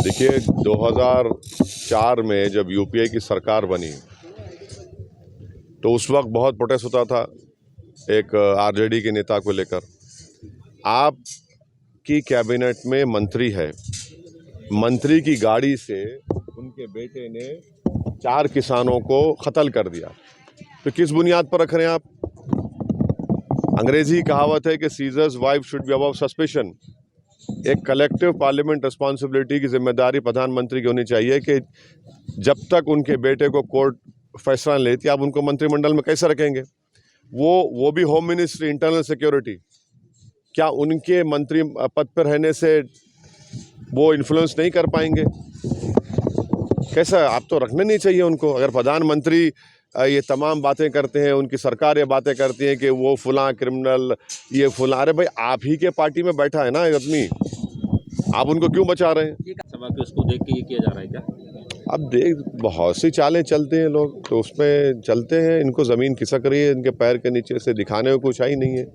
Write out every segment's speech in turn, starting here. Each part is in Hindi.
देखिए 2004 में जब यूपीए की सरकार बनी तो उस वक्त बहुत प्रोटेस्ट होता था एक आरजेडी के नेता को लेकर। आपकी कैबिनेट में मंत्री है, मंत्री की गाड़ी से उनके बेटे ने 4 किसानों को कत्ल कर दिया, तो किस बुनियाद पर रख रहे हैं आप? अंग्रेजी कहावत है कि seizures wife should be above suspicion. एक कलेक्टिव पार्लियामेंट रिस्पॉन्सिबिलिटी की जिम्मेदारी प्रधानमंत्री की होनी चाहिए कि जब तक उनके बेटे को कोर्ट फैसला लेती आप उनको मंत्रिमंडल में कैसे रखेंगे? वो भी होम मिनिस्ट्री, इंटरनल सिक्योरिटी, क्या उनके मंत्री पद पर रहने से वो इन्फ्लुएंस नहीं कर पाएंगे? कैसा? आप तो रखने नहीं चाहिए उनको। अगर प्रधानमंत्री ये तमाम बातें करते हैं, उनकी सरकार ये बातें करती है कि वो फलां क्रिमिनल, ये फलां, अरे भाई आप ही के पार्टी में बैठा है ना एक आदमी, आप उनको क्यों बचा रहे हैं? सभा के उसको देख के ये किया जा रहा है क्या? अब देख, बहुत सी चालें चलते हैं लोग, तो उसमें चलते हैं। इनको ज़मीन खिसक रही है इनके पैर के नीचे से, दिखाने को कुछ ही नहीं है।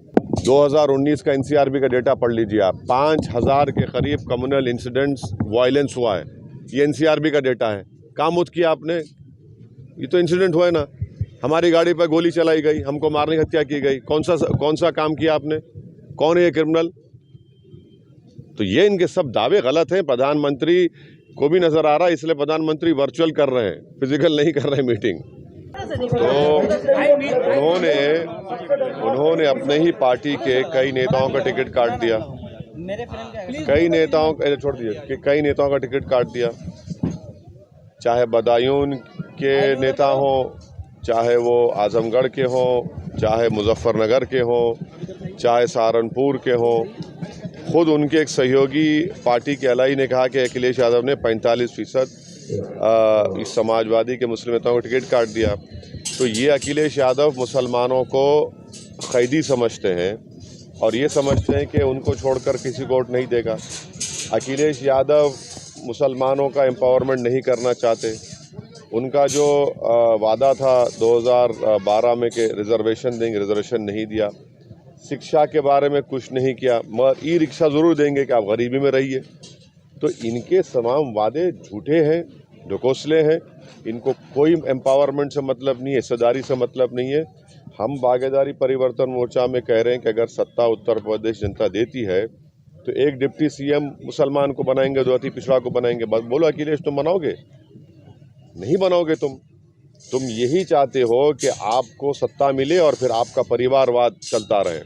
2019 का एनसीआरबी का डेटा पढ़ लीजिए आप, 5000 के करीब कम्युनल इंसिडेंट्स वायलेंस हुआ है। ये एनसीआरबी का डेटा है। काम मुत किया आपने, ये तो इंसिडेंट हुआ है ना। हमारी गाड़ी पर गोली चलाई गई, हमको मारने की हत्या की गई, कौन सा काम किया आपने? कौन है ये क्रिमिनल? तो ये इनके सब दावे गलत हैं। प्रधानमंत्री को भी नजर आ रहा है, इसलिए प्रधानमंत्री वर्चुअल कर रहे हैं, फिजिकल नहीं कर रहे मीटिंग। तो उन्होंने अपने ही पार्टी के कई नेताओं का टिकट काट दिया, कई नेताओं का टिकट काट दिया, चाहे बदायूं के नेता हों, चाहे वो आजमगढ़ के हों, चाहे मुजफ्फरनगर के हों, चाहे सहारनपुर के हों। खुद उनके एक सहयोगी पार्टी के अलाई ने कहा कि अखिलेश यादव ने 45% इस समाजवादी के मुस्लिम नेताओं को टिकट काट दिया। तो ये अखिलेश यादव मुसलमानों को कैदी समझते हैं और ये समझते हैं कि उनको छोड़कर किसी को वोट नहीं देगा। अखिलेश यादव मुसलमानों का एम्पावरमेंट नहीं करना चाहते। उनका जो वादा था 2012 में कि रिजर्वेशन देंगे, रिजर्वेशन नहीं दिया। शिक्षा के बारे में कुछ नहीं किया, मगर ई रिक्शा ज़रूर देंगे कि आप गरीबी में रहिए। तो इनके तमाम वादे झूठे हैं, ढकोसले हैं। इनको कोई एम्पावरमेंट से मतलब नहीं है, हिस्सेदारी से मतलब नहीं है। हम भागीदारी परिवर्तन मोर्चा में कह रहे हैं कि अगर सत्ता उत्तर प्रदेश जनता देती है तो एक डिप्टी सीएम मुसलमान को बनाएंगे, 2 अति पिछड़ा को बनाएंगे। बस बोलो अखिलेश, तुम बनाओगे? नहीं बनाओगे। तुम यही चाहते हो कि आपको सत्ता मिले और फिर आपका परिवारवाद चलता रहे।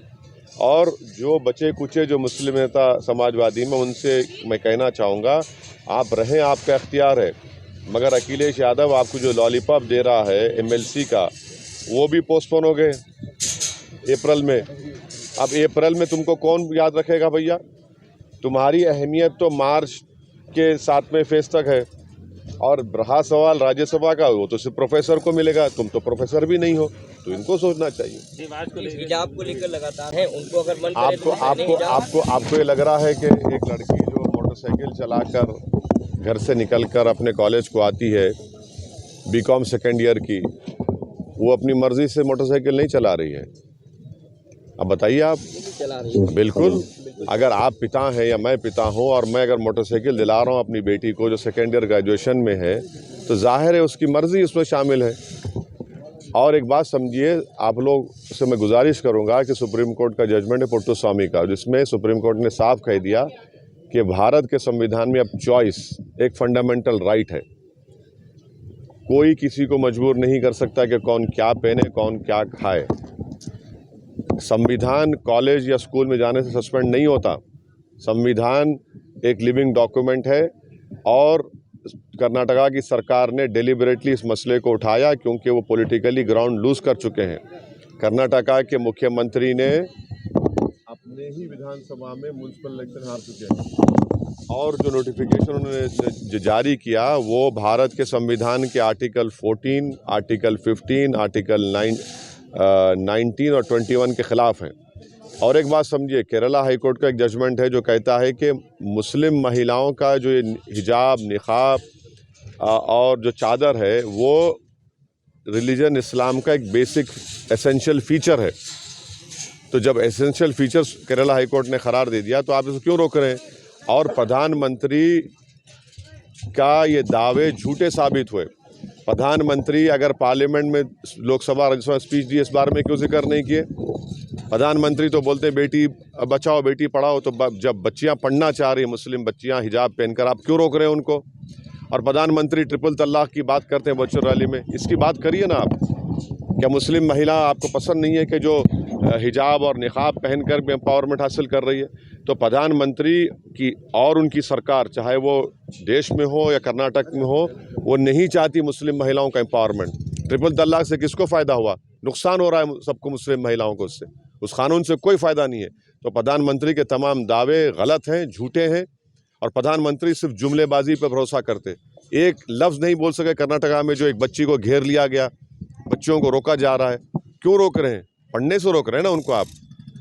और जो बचे कुचे जो मुस्लिम नेता समाजवादी में, उनसे मैं कहना चाहूँगा आप रहें, आपका इख्तियार है, मगर अखिलेश यादव आपको जो लॉलीपॉप दे रहा है एमएलसी का, वो भी पोस्टपोन हो गए अप्रैल में। अब अप्रैल में तुमको कौन याद रखेगा भैया? तुम्हारी अहमियत तो मार्च के 7वें फेज तक है। और रहा सवाल राज्यसभा का, वो तो सिर्फ प्रोफेसर को मिलेगा, तुम तो प्रोफेसर भी नहीं हो, तो इनको सोचना चाहिए। हिजाब को लेकर लगातार है, उनको अगर मन आपको ये लग रहा है कि एक लड़की जो मोटरसाइकिल चलाकर घर से निकलकर अपने कॉलेज को आती है, बीकॉम सेकेंड ईयर की, वो अपनी मर्जी से मोटरसाइकिल नहीं चला रही है? अब बताइए आप। चला रही है। बिल्कुल। अगर आप पिता हैं या मैं पिता हूं और मैं अगर मोटरसाइकिल दिला रहा हूं अपनी बेटी को जो सेकेंड ईयर ग्रेजुएशन में है, तो जाहिर है उसकी मर्जी उसमें शामिल है। और एक बात समझिए, आप लोग से मैं गुजारिश करूंगा कि सुप्रीम कोर्ट का जजमेंट है पुट्टुस्वामी का, जिसमें सुप्रीम कोर्ट ने साफ कह दिया कि भारत के संविधान में अब चॉइस एक फंडामेंटल राइट है। कोई किसी को मजबूर नहीं कर सकता कि कौन क्या पहने, कौन क्या खाए। संविधान कॉलेज या स्कूल में जाने से सस्पेंड नहीं होता। संविधान एक लिविंग डॉक्यूमेंट है और कर्नाटका की सरकार ने डेलिबरेटली इस मसले को उठाया क्योंकि वो पॉलिटिकली ग्राउंड लूज कर चुके हैं। कर्नाटका के मुख्यमंत्री ने अपने ही विधानसभा में म्युनिसिपल इलेक्शन हार चुके हैं और जो नोटिफिकेशन उन्होंने जारी किया वो भारत के संविधान के आर्टिकल 14, आर्टिकल 15, आर्टिकल 19 और 21 के ख़िलाफ़ हैं। और एक बात समझिए, केरला हाई कोर्ट का एक जजमेंट है जो कहता है कि मुस्लिम महिलाओं का जो हिजाब, निकाब और जो चादर है वो रिलीजन इस्लाम का एक बेसिक एसेंशियल फीचर है। तो जब essential features Kerala high court ने करार दे दिया तो आप इसको क्यों रोक रहे हैं? और प्रधानमंत्री का ये दावे झूठे साबित हुए। प्रधानमंत्री अगर पार्लियामेंट में लोकसभा राज्यसभा स्पीच दी, इस बारे में क्यों जिक्र नहीं किए? प्रधानमंत्री तो बोलते बेटी बचाओ बेटी पढ़ाओ, तो जब बच्चियां पढ़ना चाह रही हैं, मुस्लिम बच्चियां हिजाब पहनकर, आप क्यों रोक रहे हैं उनको? और प्रधानमंत्री ट्रिपल तलाक की बात करते हैं वर्चुअल रैली में, इसकी बात करिए ना आप। क्या मुस्लिम महिला आपको पसंद नहीं है कि जो हिजाब और निकाब पहनकर भी एम्पावरमेंट हासिल कर रही है? तो प्रधानमंत्री की और उनकी सरकार, चाहे वो देश में हो या कर्नाटक में हो, वो नहीं चाहती मुस्लिम महिलाओं का एम्पावरमेंट। ट्रिपल तलाक से किसको फ़ायदा हुआ? नुकसान हो रहा है सबको, मुस्लिम महिलाओं को उससे। उस कानून से कोई फ़ायदा नहीं है। तो प्रधानमंत्री के तमाम दावे गलत हैं, झूठे हैं, और प्रधानमंत्री सिर्फ जुमलेबाजी पर भरोसा करते। एक लफ्ज़ नहीं बोल सके कर्नाटका में जो एक बच्ची को घेर लिया गया, बच्चियों को रोका जा रहा है। क्यों रोक रहे हैं? पढ़ने से रोक रहे हैं ना उनको आप।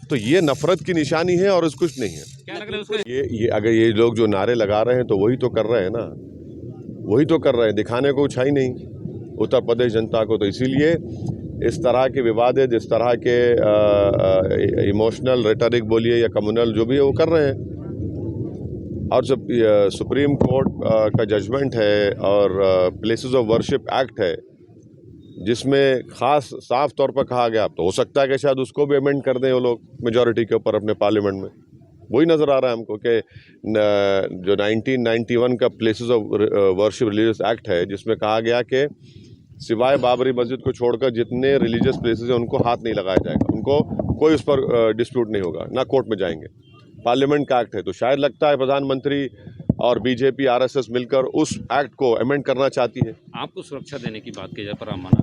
तो ये नफरत की निशानी है और कुछ नहीं है। क्या लग रहा है उसका? ये अगर ये लोग जो नारे लगा रहे हैं तो वही तो कर रहे हैं ना, वही तो कर रहे हैं, दिखाने को कुछ है ही नहीं उत्तर प्रदेश जनता को। तो इसीलिए इस तरह के विवादित, इस तरह के इमोशनल रेटरिक बोलिए या कम्युनल जो भी है वो कर रहे हैं। और जब सुप्रीम कोर्ट का जजमेंट है और प्लेसेस ऑफ वर्शिप एक्ट है, जिसमें खास साफ तौर पर कहा गया, तो हो सकता है कि शायद उसको भी अमेंड कर दें वो लोग मेजॉरिटी के ऊपर अपने पार्लियामेंट में। वही नज़र आ रहा है हमको कि जो 1991 का places of worship religious act है, जिसमें कहा गया कि सिवाय बाबरी मस्जिद को छोड़कर जितने रिलीजियस प्लेसेस हैं उनको हाथ नहीं लगाया जाएगा, उनको कोई उस पर डिस्प्यूट नहीं होगा, ना कोर्ट में जाएंगे। पार्लियामेंट का एक्ट है, तो शायद लगता है प्रधानमंत्री और बीजेपी आरएसएस मिलकर उस एक्ट को अमेंड करना चाहती है। आपको सुरक्षा देने की बात की जाए पर आप मना